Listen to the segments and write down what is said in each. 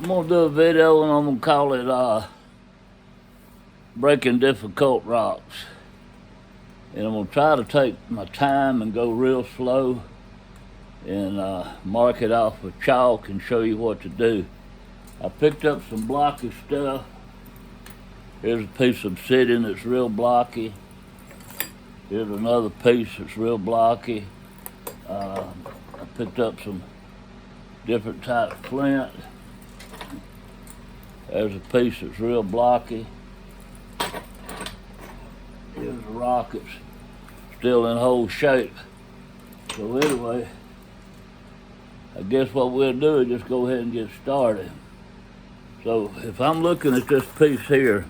I'm gonna do a video and I'm gonna call it Breaking Difficult Rocks. And I'm gonna try to take my time and go real slow and mark it off with chalk and show you what to do. I picked up some blocky stuff. Here's a piece of obsidian that's real blocky. Here's another piece that's real blocky. I picked up some different types of flint. There's a piece that's real blocky. Here's a rock that's still in whole shape. So anyway, I guess what we'll do is just go ahead and get started. So if I'm looking at this piece here,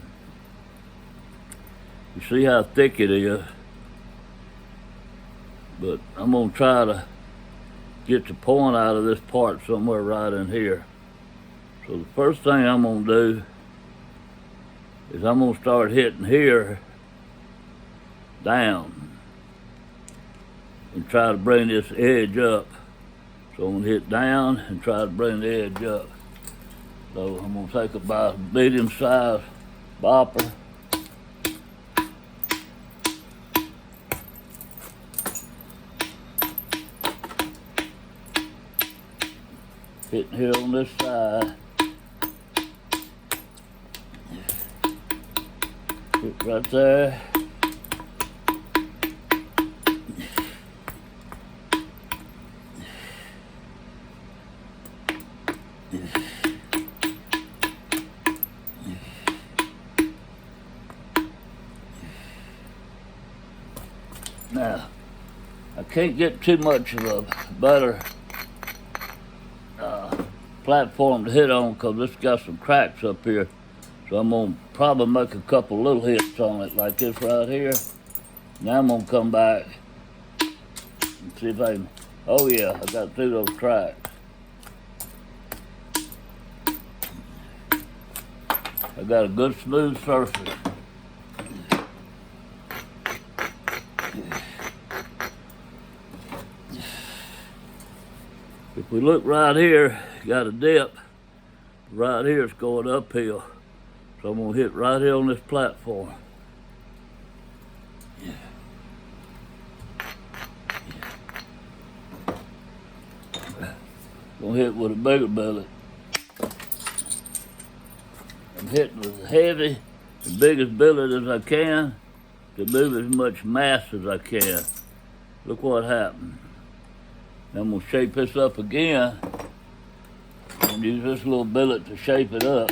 you see how thick it is, but I'm gonna try to get the point out of this part somewhere right in here. So the first thing I'm gonna do is I'm gonna start hitting here down and try to bring this edge up. So I'm gonna hit down and try to bring the edge up. So I'm gonna take about a medium-sized bopper. Hitting here on this side. Hit right there. Now, I can't get too much of a better platform to hit on because it's got some cracks up here. So I'm gonna probably make a couple little hits on it like this right here. Now I'm gonna come back and see if I can, oh yeah, I got through those cracks. I got a good smooth surface. If we look right here, you got a dip. Right here it's going uphill. So I'm gonna hit right here on this platform. Gonna hit with a bigger billet. I'm hitting with heavy, the biggest billet as I can to move as much mass as I can. Look what happened. Now I'm gonna shape this up again and use this little billet to shape it up.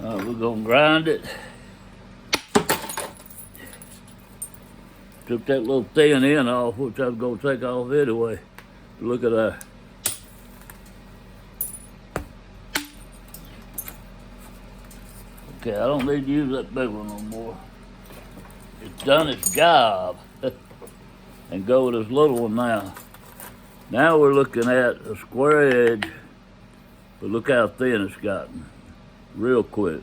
All right, we're gonna grind it. Took that little thin end off, which I was gonna take off anyway. Look at that. Okay, I don't need to use that big one no more. It's done its job. And go with this little one now. Now we're looking at a square edge, but look how thin it's gotten, real quick.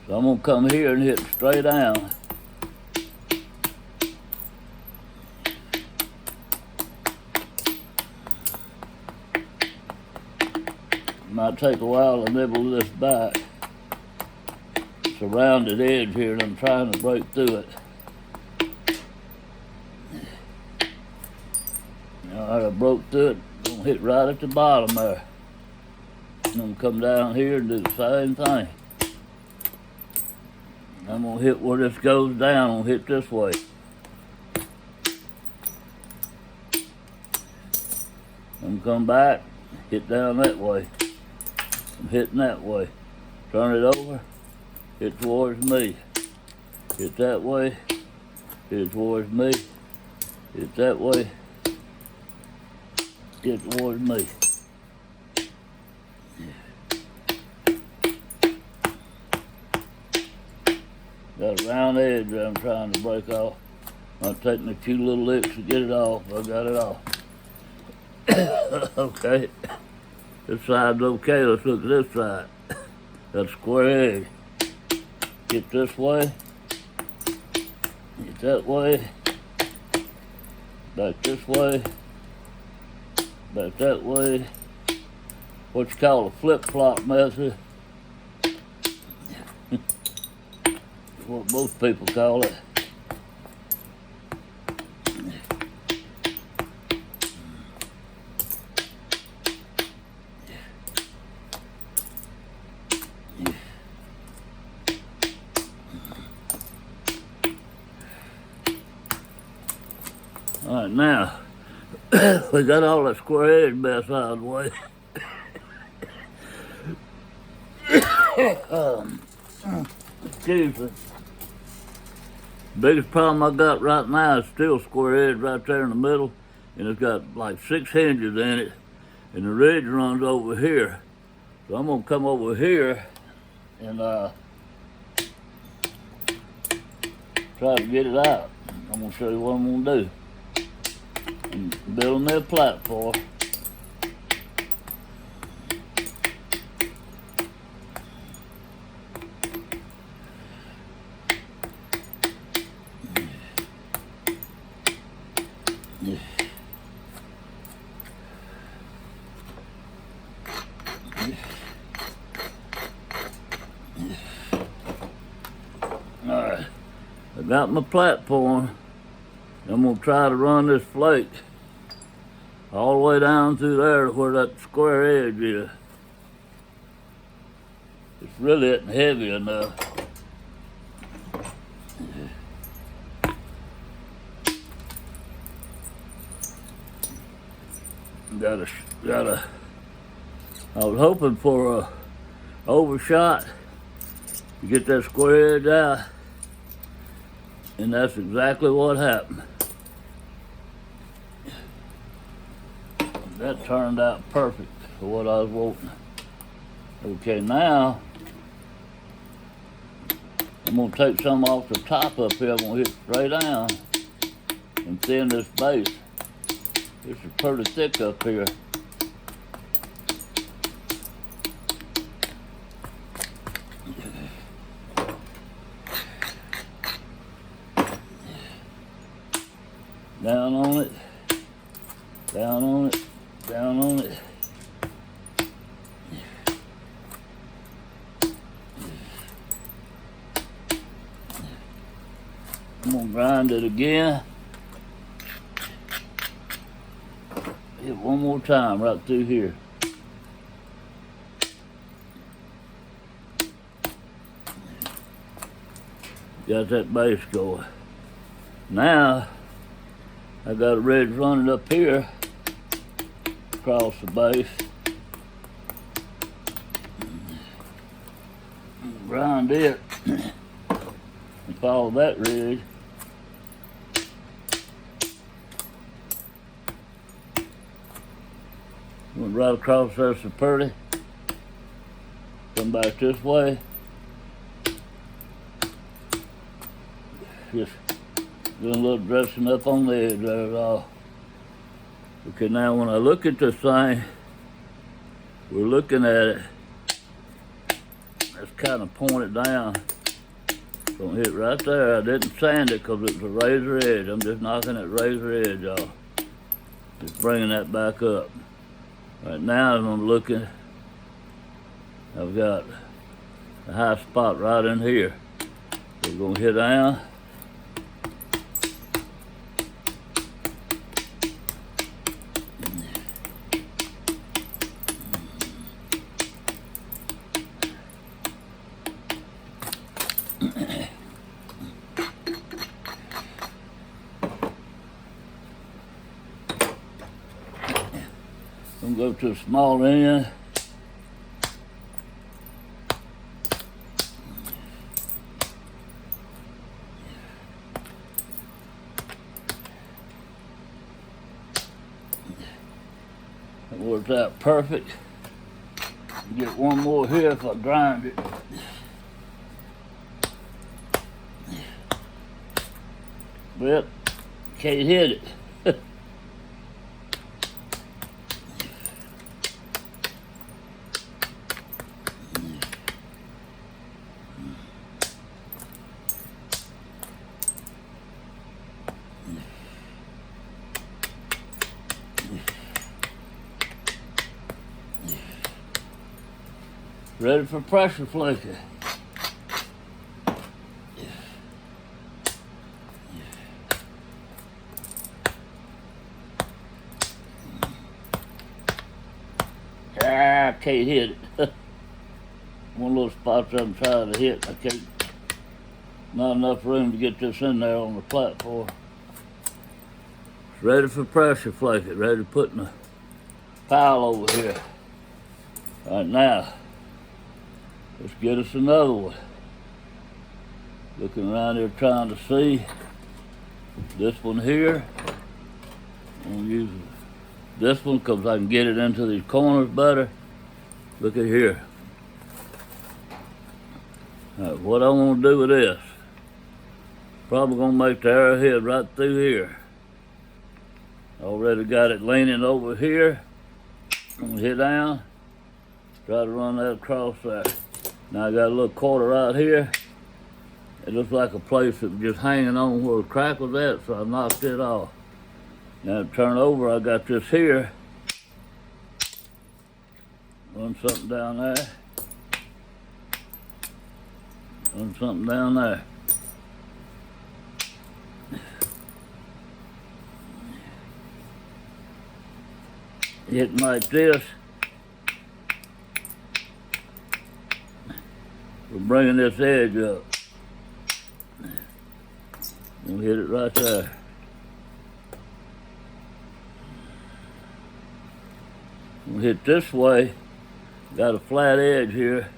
So I'm gonna come here and hit straight down. Might take a while to nibble this back. It's a rounded edge here and I'm trying to break through it. All right, I broke through it. I'm gonna hit right at the bottom there. And I'm gonna come down here and do the same thing. I'm gonna hit where this goes down, I'm gonna hit this way. I'm gonna come back, hit down that way. I'm hitting that way. Turn it over, hit towards me. Hit that way, hit towards me. Hit that way, hit towards me. Got a round edge that I'm trying to break off. I'm taking a few little licks to get it off. I got it off. Okay, this side's okay. Let's look at this side. Got a square edge. Get this way. Get that way. Back this way. Back that way. What you call a flip-flop method. What most people call it. All right, now we got all that square edge mess out of the way. Excuse me. Biggest problem I got right now is still square edge right there in the middle, and it's got like 6 hinges in it, and the ridge runs over here. So I'm gonna come over here and try to get it out. I'm gonna show you what I'm gonna do. I'm building me a platform. Alright, I got my platform. I'm gonna try to run this flake all the way down through there to where that square edge is. It's really isn't heavy enough. I was hoping for a overshot to get that square edge out, and that's exactly what happened. That turned out perfect for what I was wanting. Okay, now I'm gonna take some off the top up here. I'm gonna hit straight down and thin this base. This is pretty thick up here. Down on it, down on it, down on it. I'm gonna grind it again. Hit one more time right through here. Got that base going. Now, I got a ridge running up here across the base. Grind it and follow that ridge. Went right across there so pretty. Come back this way. Just doing a little dressing up on the edge there at all. Okay, now when I look at this thing, we're looking at it. Let's kind of point it down. Gonna hit right there. I didn't sand it because it was a razor edge. I'm just knocking that razor edge off. Just bringing that back up. Right now I'm looking, I've got a high spot right in here. So we're gonna hit down. I'm gonna go to a small end. That worked out perfect. Get one more here if I grind it. But can't hit it. Ready for pressure flaking. I can't hit it. One little spot I'm trying to hit. I can't. Not enough room to get this in there on the platform. It's ready for pressure flaking. Ready to put in the pile over here. Right now, let's get us another one. Looking around here trying to see this one here. I'm gonna use this one because I can get it into these corners better. Look at here. Now, what I want to do with this, probably gonna make the arrowhead right through here. Already got it leaning over here. I'm gonna hit down, try to run that across there. Now I got a little quarter right here. It looks like a place that was just hanging on where the crack was at, so I knocked it off. Now to turn over, I got this here. Run something down there. Run something down there. Hitting like this. We're bringing this edge up. We'll hit it right there. We'll hit this way. Got a flat edge here.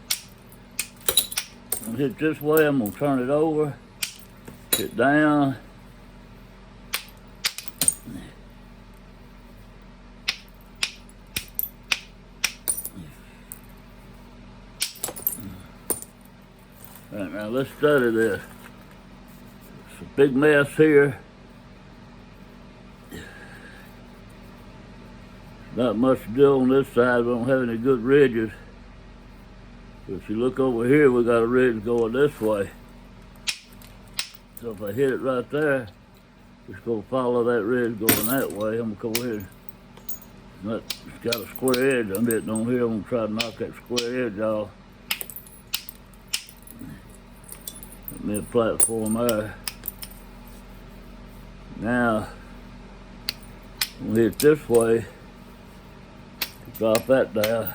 We'll hit this way. I'm gonna turn it over. Hit down. All right, now let's study this. It's a big mess here. Not much to do on this side. We don't have any good ridges. But if you look over here, we got a ridge going this way. So if I hit it right there, it's gonna follow that ridge going that way. I'm gonna come over here. It's got a square edge. I'm hitting on here. I'm gonna try to knock that square edge off. Get me a platform there. Now, I'm gonna hit this way. Drop that down.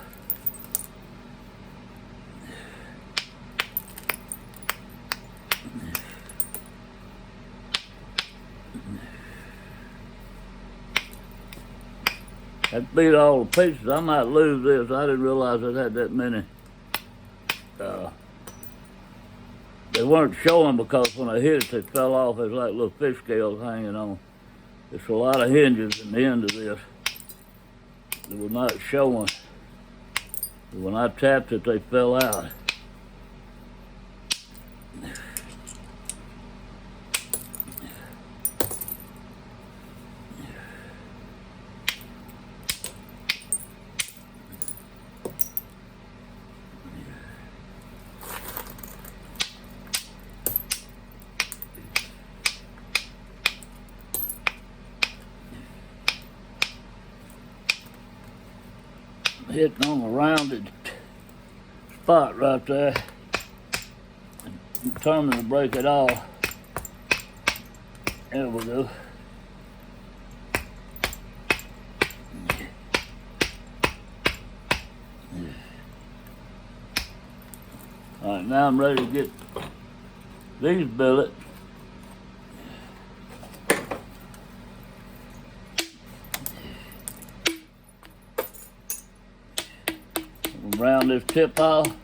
That beat all the pieces. I might lose this. I didn't realize it had that many. They weren't showing because when I hit it, they fell off. There's like little fish scales hanging on. There's a lot of hinges in the end of this. They were not showing. When I tapped it, they fell out. Hitting on a rounded spot right there. I'm determined to break it off. There we go. All right, now I'm ready to get these billets. Round this tip off.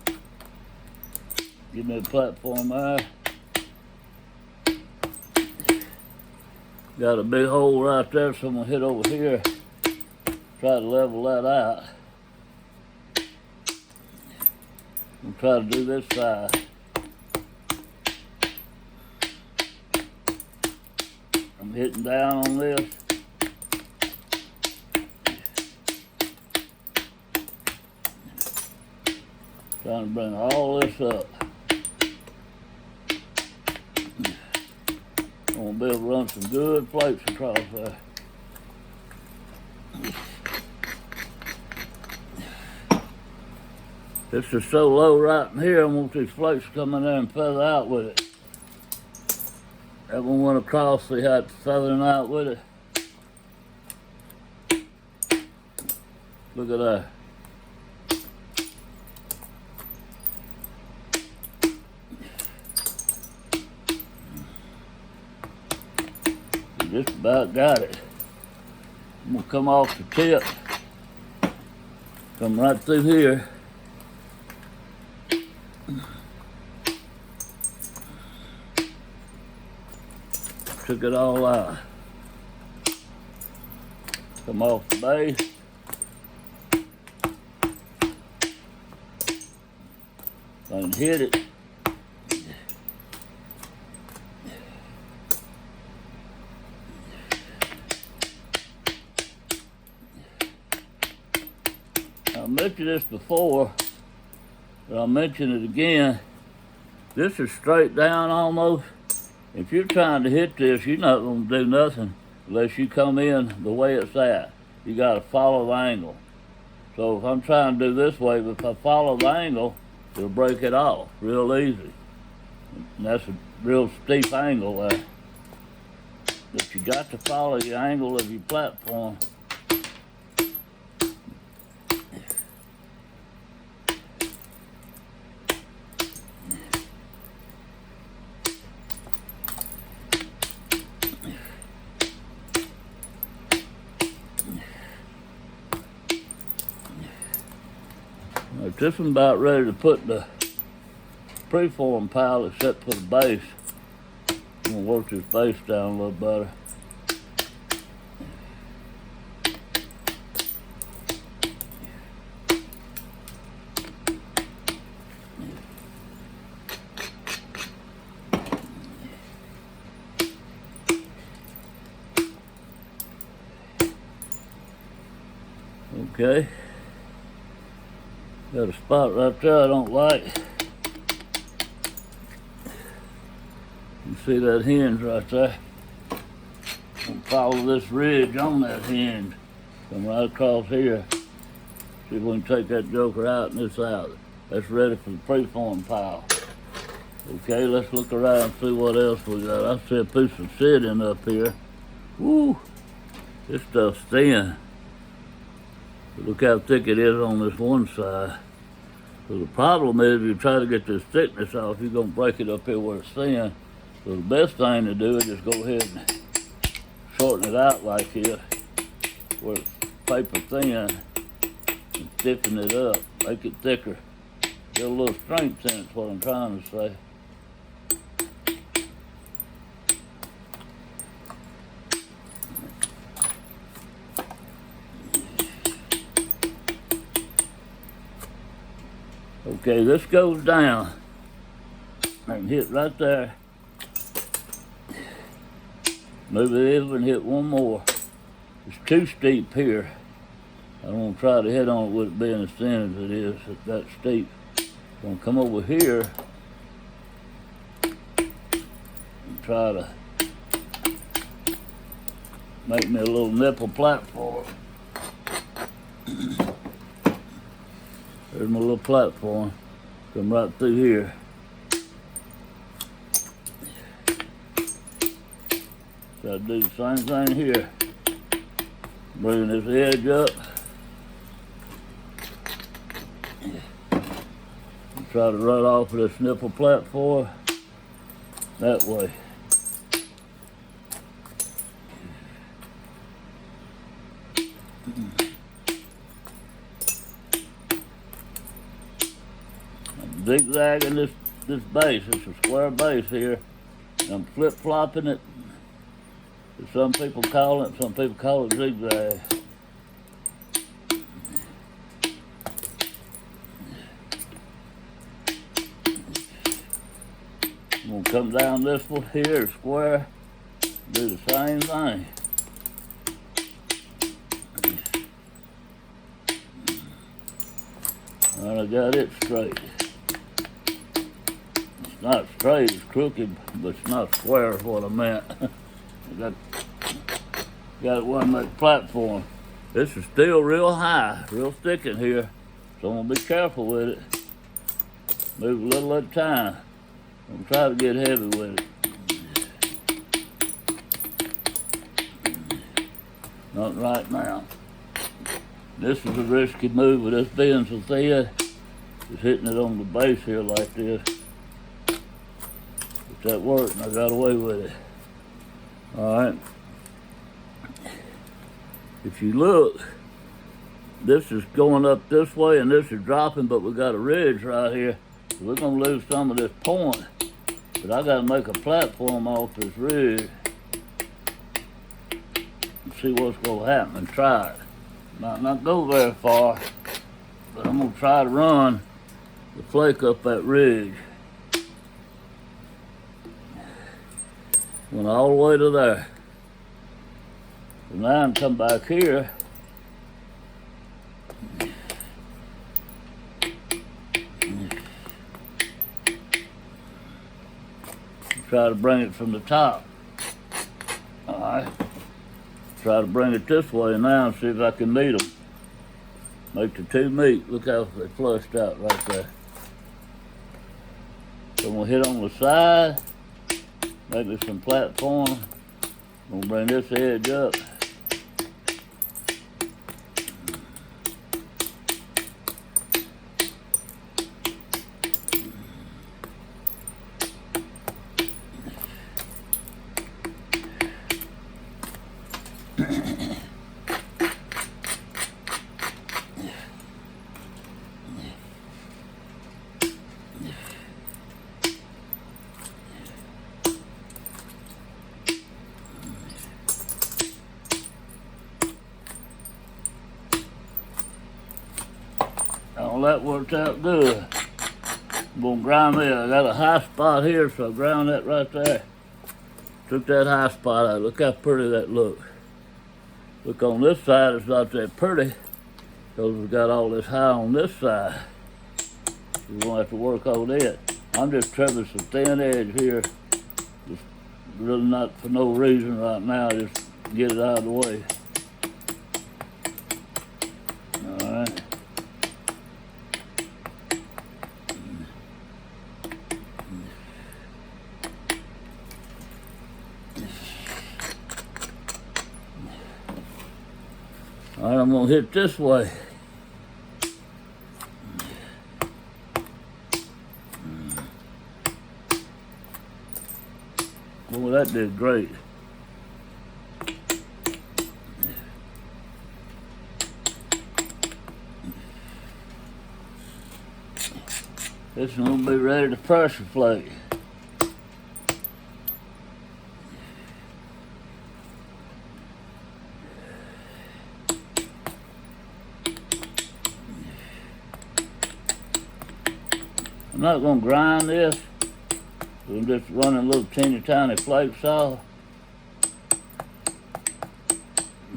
Give me a platform there. Got a big hole right there, so I'm gonna hit over here. Try to level that out. I'm try to do this side. I'm hitting down on this. Trying to bring all this up. I'm gonna be able to run some good plates across there. This is so low right in here, I want these flakes to come in there and feather out with it. That one went across, see how it's feathering out with it? Look at that. You just about got it. I'm gonna come off the tip, come right through here. Took it all out. Come off the base. And hit it. I mentioned this before, but I'll mention it again. This is straight down almost. If you're trying to hit this, you're not going to do nothing unless you come in the way it's at. You got to follow the angle. So if I'm trying to do this way, but if I follow the angle, it'll break it off real easy. And that's a real steep angle there. But you got to follow the angle of your platform. This one's about ready to put the preform pile except for the base. I'm gonna work this base down a little better. Okay. Got a spot right there I don't like. You see that hinge right there? I'm follow this ridge on that hinge. Come right across here. See if we can take that joker out and this out. That's ready for the preform pile. Okay, let's look around and see what else we got. I see a piece of siding up here. Woo! This stuff's thin. Look how thick it is on this one side. So the problem is if you try to get this thickness off, you're going to break it up here where it's thin. So the best thing to do is just go ahead and shorten it out like here, where it's paper thin, and stiffen it up, make it thicker. Get a little strength in it, is what I'm trying to say. Okay, this goes down. I can hit right there. Move it over and hit one more. It's too steep here. I don't want to try to hit on it with it being as thin as it is. It's that steep. I'm going to come over here and try to make me a little nipple platform. There's my little platform. Come right through here. So I do the same thing here. Bring this edge up. And try to run off of this nipple platform that way. I'm zigzagging this base. It's a square base here. And I'm flip-flopping it. Some people call it zigzag. I'm gonna come down this one here, square, do the same thing. Well, I got it straight. It's not straight, it's crooked, but it's not square is what I meant. Got one make platform. This is still real high, real thick in here, so I'm gonna be careful with it. Move a little at a time. Don't try to get heavy with it. Not right now. This is a risky move with this being so thin. Just hitting it on the base here like this. But that worked and I got away with it. Alright. If you look, this is going up this way and this is dropping, but we got a ridge right here. So we're gonna lose some of this point. But I gotta make a platform off this ridge and see what's gonna happen and try it. Might not go very far, but I'm gonna try to run the flake up that ridge. Went all the way to there. So now I can come back here. Try to bring it from the top. Alright. Try to bring it this way now and see if I can meet them. Make the two meet. Look how they flushed out right there. So I'm gonna hit on the side, make it some platform. I'm gonna bring this edge up. All that worked out good. I'm gonna grind me. I got a high spot here, so I ground that right there. Took that high spot out. Look how pretty that looks. Look on this side, it's not that pretty because we got all this high on this side. We're gonna have to work on it. I'm just trimming some thin edge here. Just really not for no reason right now. Just get it out of the way. All right. All right, I'm gonna hit this way. Boy, that did great. This is gonna be ready to pressure flake. I'm not gonna grind this. I'm just running little teeny tiny flakes off.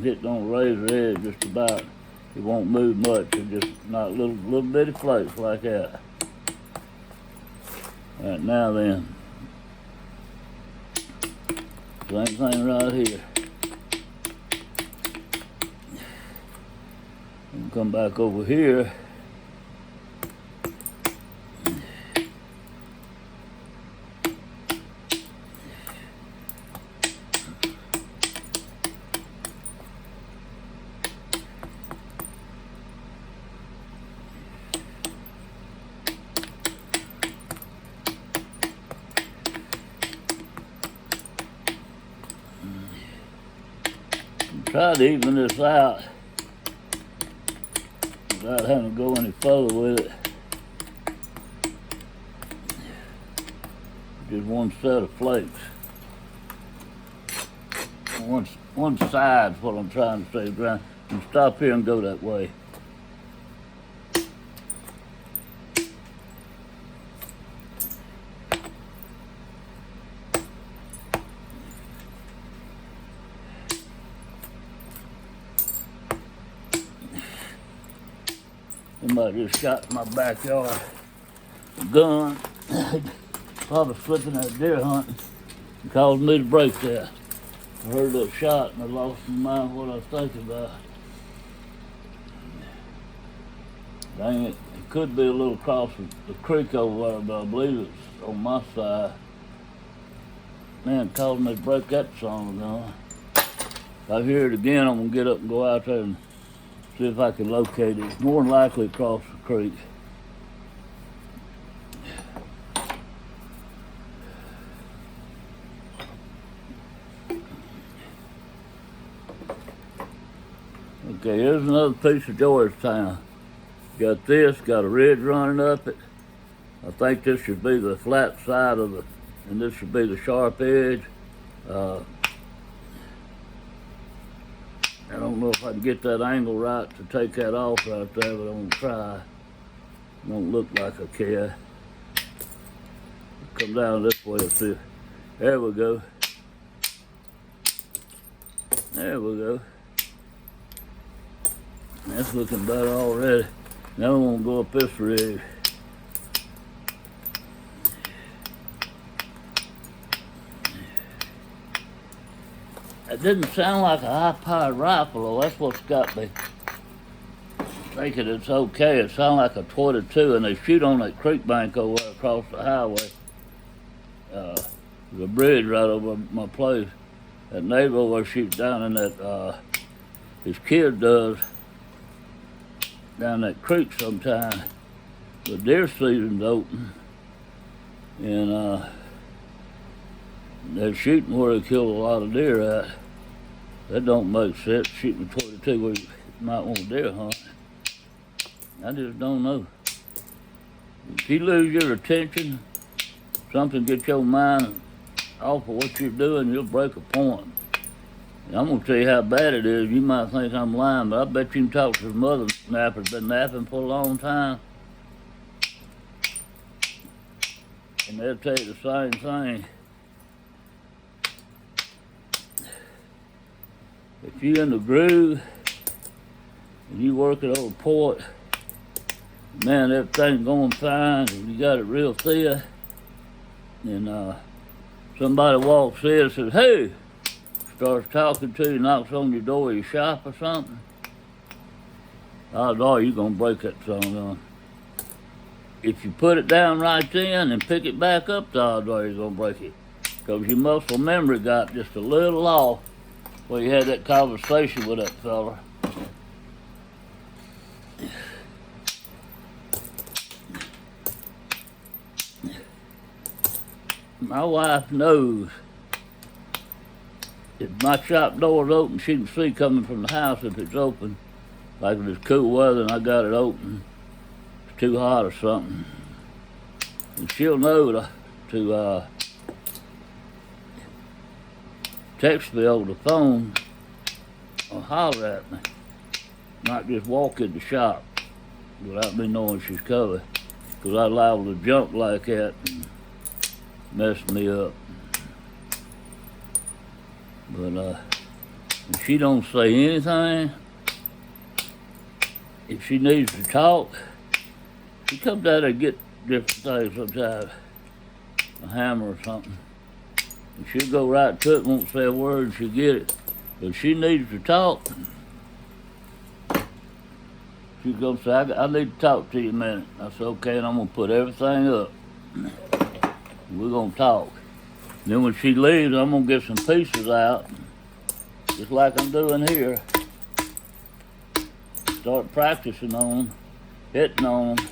Hitting on the razor edge just about. It won't move much. It's just not little bitty flakes like that. All right, now then. Same thing right here. And come back over here. Try to even this out without having to go any further with it. Just one set of flakes. One side's what I'm trying to say, Brian. And stop here and go that way. Somebody just shot in my backyard. A gun. Probably flipping that deer hunting. It caused me to break that. I heard that shot and I lost my mind what I was thinking about. Dang it, it could be a little across the creek over there, but I believe it's on my side. Man, causing me to break that song down. If I hear it again, I'm gonna get up and go out there and see if I can locate it. It's more than likely across the creek. Okay, here's another piece of Georgetown. Got this, got a ridge running up it. I think this should be the flat side of the, and this should be the sharp edge. I don't know if I can get that angle right to take that off right there, but I'm gonna try. It don't look like I can. Come down this way and see. There we go. There we go. That's looking better already. Now we're gonna go up this ridge. It didn't sound like a high-powered rifle, though. That's what's got me thinking it's okay. It sounded like a 22, and they shoot on that creek bank over there across the highway. There's a bridge right over my place. That neighbor over shoots down in that, his kid does, down that creek sometime. The deer season's open, and they're shooting where they kill a lot of deer at. That don't make sense, shooting a 22 where you might want a deer hunt. I just don't know. If you lose your attention, something gets your mind off of what you're doing, you'll break a point. And I'm gonna tell you how bad it is. You might think I'm lying, but I bet you can talk to some other snappers been napping for a long time, and they'll tell you the same thing. If you in the groove and you working over port, man, everything's going fine, and you got it real thin, and somebody walks in and says, "Hey," starts talking to you, knocks on your door of your shop or something, odds are you're gonna break that song on. If you put it down right then and pick it back up, the odds are you're gonna break it, because your muscle memory got just a little off where you had that conversation with that fella. My wife knows if my shop door's open, she can see coming from the house if it's open. Like if it's cool weather and I got it open, it's too hot or something. And she'll know to text me over the phone or holler at me. Not just walk in the shop without me knowing she's coming. Because I liable to jump like that and mess me up. But if she don't say anything, if she needs to talk, she comes out and get different things sometimes, a hammer or something. And she'll go right to it, won't say a word, and she'll get it. But if she needs to talk, she's gonna say, I need to talk to you a minute. I said, okay, and I'm gonna put everything up. We're gonna talk. Then when she leaves, I'm gonna get some pieces out, just like I'm doing here. Start practicing on them, hitting on them,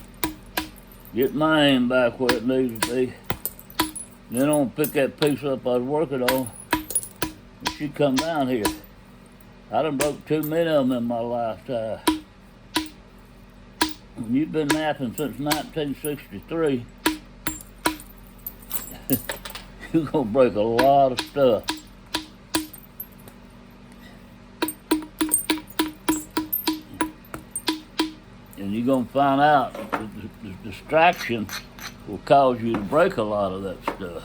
get my aim back where it needs to be. Then I'm gonna pick that piece up I was working on, and she come down here. I done broke too many of them in my lifetime. When you've been napping since 1963, you're gonna break a lot of stuff. And you're gonna find out that the distraction will cause you to break a lot of that stuff.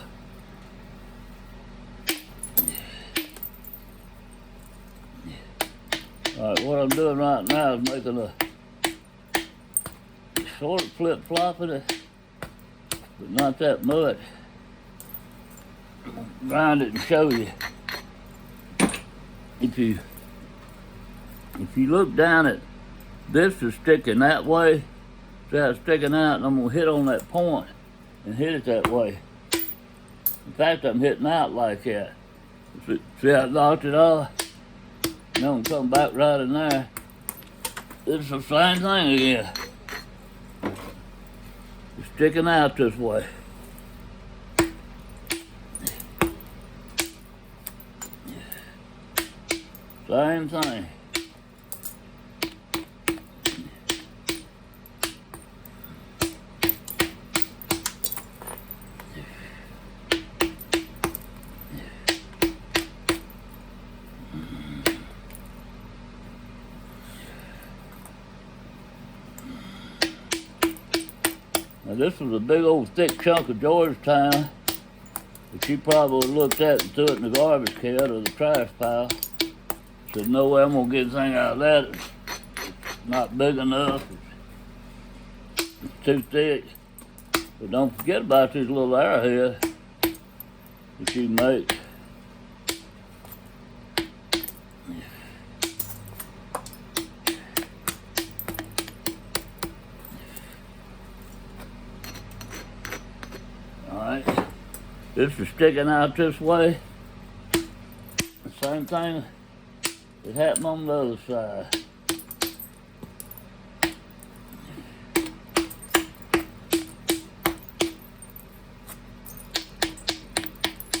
All right, what I'm doing right now is making a sort of flip-flopping it, but not that much. Grind it and show you. If you look down at this is sticking that way, See how it's sticking out, and I'm gonna hit on that point and hit it that way. In fact, I'm hitting out like that. See how I knocked it off? Now I'm coming back right in there. It's the same thing again. It's sticking out this way. Same thing. Now this was a big old thick chunk of Georgetown that you probably looked at and threw it in the garbage can or the trash pile. Said, no way I'm gonna get anything out of that. It's not big enough. It's too thick. But don't forget about these little arrowheads that you make. Alright, this is sticking out this way. The same thing that happened on the other side.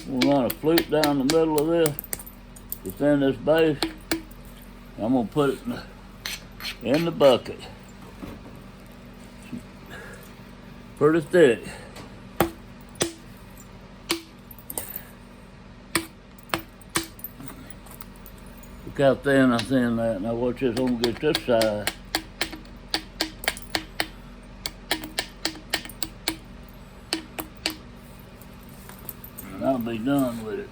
We'll run a flute down the middle of this, within this base. I'm gonna put it in the bucket. Pretty thick. Look how thin I thin that. Now watch this, I'm gonna get this side. And I'll be done with it.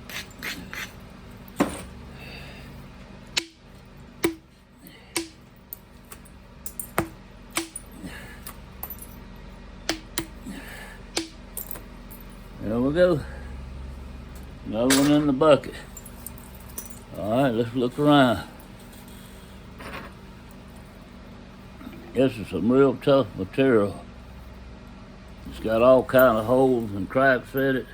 There we go. Another one in the bucket. All right, let's look around. This is some real tough material. It's got all kind of holes and cracks in it.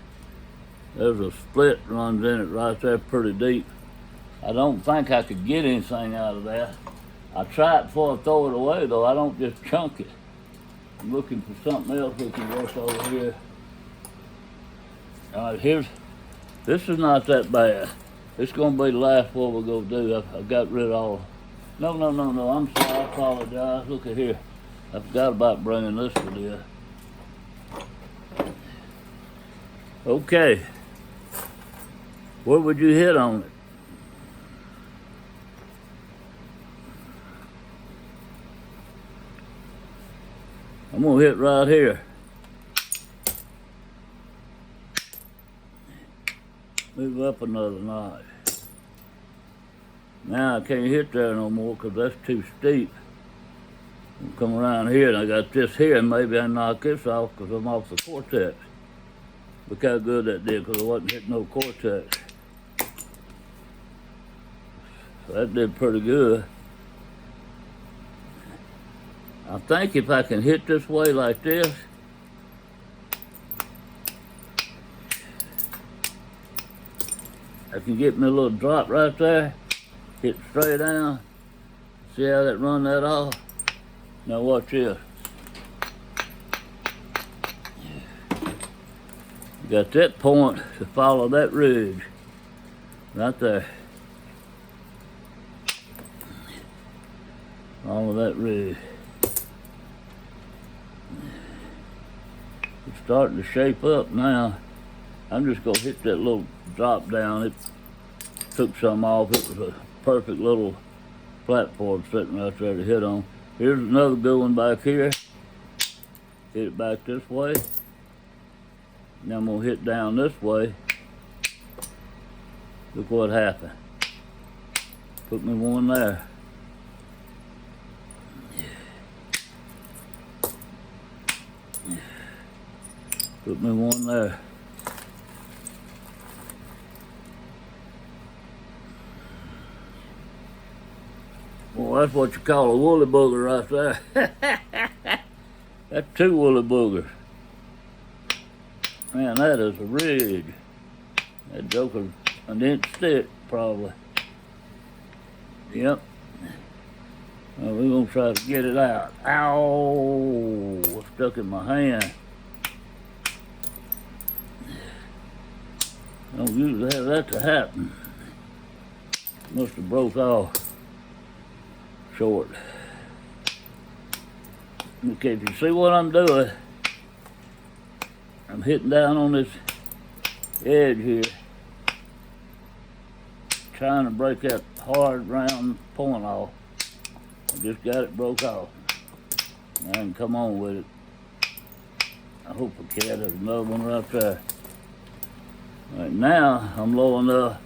There's a split runs in it right there pretty deep. I don't think I could get anything out of that. I tried before I throw it away though. I don't just chunk it. I'm looking for something else we can work over here. All right, this is not that bad. It's gonna be the last one we're gonna do. I got rid of all. No, I'm sorry, I apologize. Look at here. I forgot about bringing this to this. Okay. Where would you hit on it? I'm gonna hit right here. Move up another notch. Now I can't hit there no more because that's too steep. I'll come around here and I got this here and maybe I knock this off because I'm off the cortex. Look how good that did because I wasn't hitting no cortex. So that did pretty good. I think if I can hit this way like this, I can get me a little drop right there, hit straight down. See how that run that off? Now watch this. Got that point to follow that ridge. Right there. Follow that ridge. It's starting to shape up now. I'm just gonna hit that little drop down. It took some off. It was a perfect little platform sitting right there to hit on. Here's another good one back here. Hit it back this way. Now I'm gonna hit down this way. Look what happened. Put me one there. Put me one there. Well, that's what you call a woolly booger right there. That's two woolly boogers. Man, that is a ridge. That joker's an inch thick, probably. Yep. Well, we're gonna try to get it out. Ow! It's stuck in my hand. Don't usually have that to happen. Must have broke off short. Okay, if you see what I'm doing, I'm hitting down on this edge here, trying to break that hard round point off. I just got it broke off. I can come on with it. I hope I can. There's another one right there. Right now, I'm low enough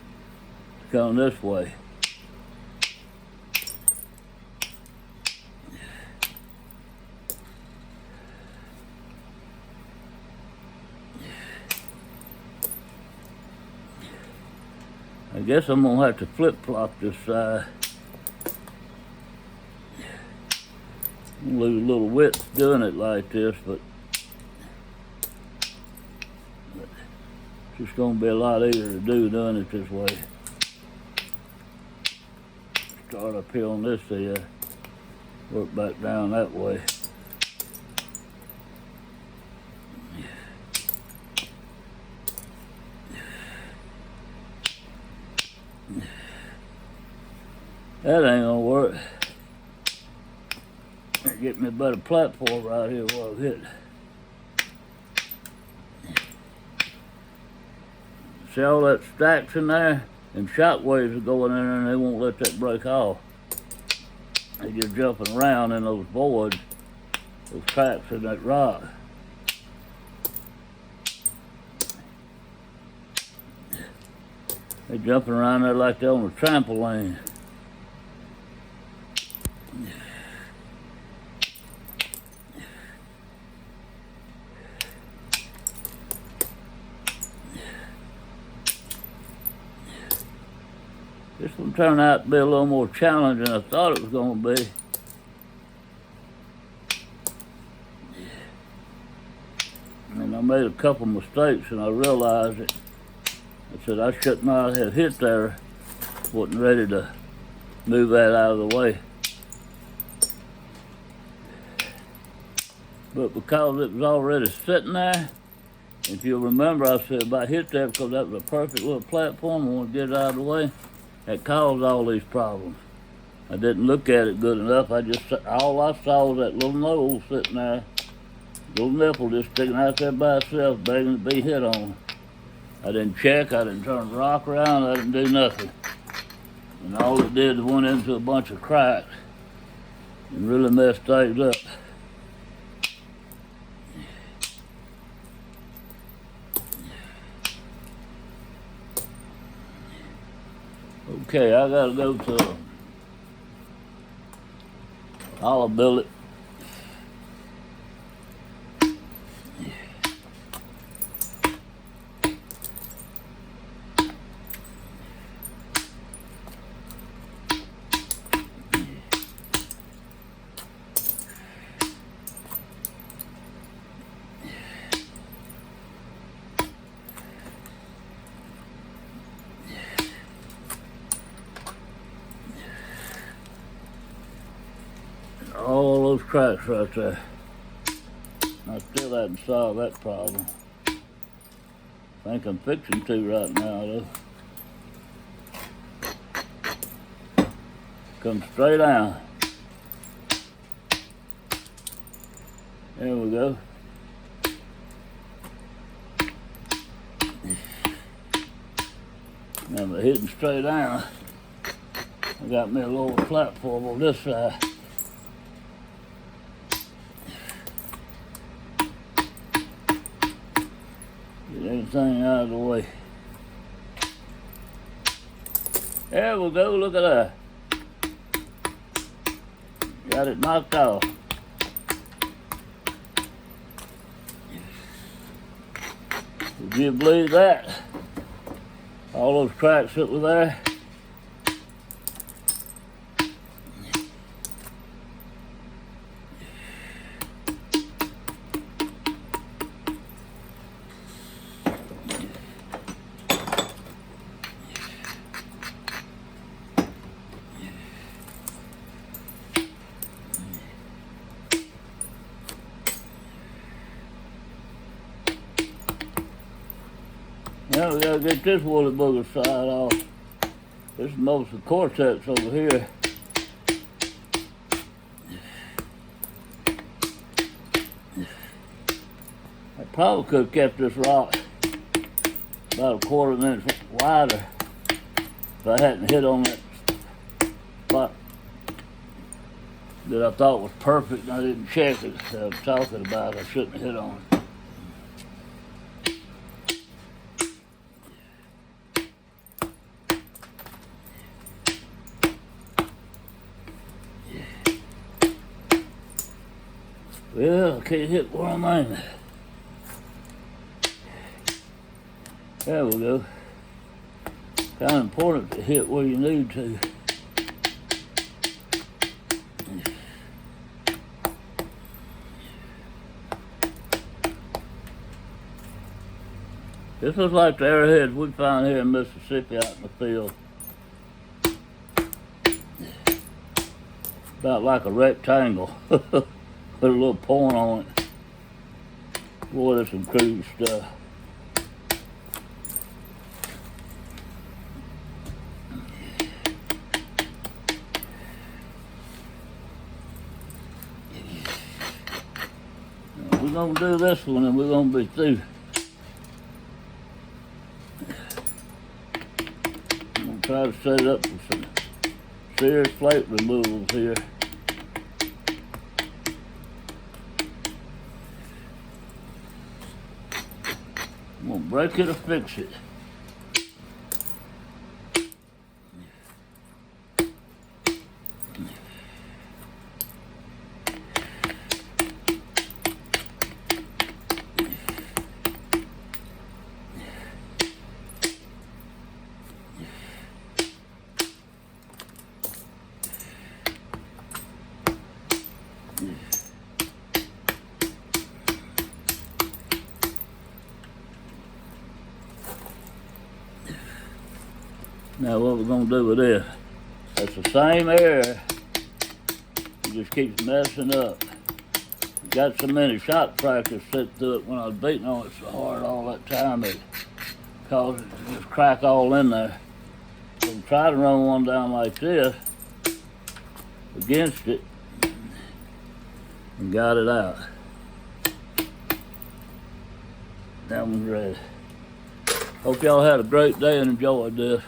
to come this way. I guess I'm gonna have to flip-flop this side. Lose a little width doing it like this, but it's just gonna be a lot easier to do doing it this way. Start up here on this side, work back down that way. That ain't gonna work. Get me a better platform right here where I've hit. See all that stacks in there? Them shockwaves are going in there and they won't let that break off. They're just jumping around in those voids, those cracks in that rock. They're jumping around there like they're on a trampoline. This one turned out to be a little more challenging than I thought it was going to be. And I made a couple mistakes and I realized it. I said I should not have hit there. Wasn't ready to move that out of the way. But because it was already sitting there, if you'll remember, I said if I hit that because that was a perfect little platform, I want to get it out of the way. That caused all these problems. I didn't look at it good enough. All I saw was that little nose sitting there, little nipple just sticking out there by itself, begging to be hit on. I didn't check, I didn't turn the rock around, I didn't do nothing. And all it did was went into a bunch of cracks and really messed things up. Okay, I gotta go to Hollow Billet. All those cracks right there. I still haven't solved that problem. I think I'm fixing to right now though. Come straight down. There we go. Now by hitting straight down, I got me a little platform on this side. Everything out of the way. There we go, look at that. Got it knocked off. Would you believe that? All those cracks that were there. Now we gotta get this woolly booger side off. This is most of the cortex over here. I probably could have kept this rock about a quarter of an inch wider if I hadn't hit on that spot that I thought was perfect and I didn't check it. I was talking about I shouldn't have hit on it. Well, I can't hit where I'm aiming. There we go. Kind of important to hit where you need to. This looks like the arrowheads we found here in Mississippi out in the field. About like a rectangle. Put a little point on it. Boy, that's some crude stuff. We're gonna do this one and we're gonna be through. I'm gonna try to set it up for some serious flake removals here. I'm gonna break it or fix it. Now what we're gonna do with this, that's the same area, it just keeps messing up. Got so many shot practice set through it when I was beating on it so hard all that time it caused it to just crack all in there. So try to run one down like this against it and got it out. That one's ready. Hope y'all had a great day and enjoyed this.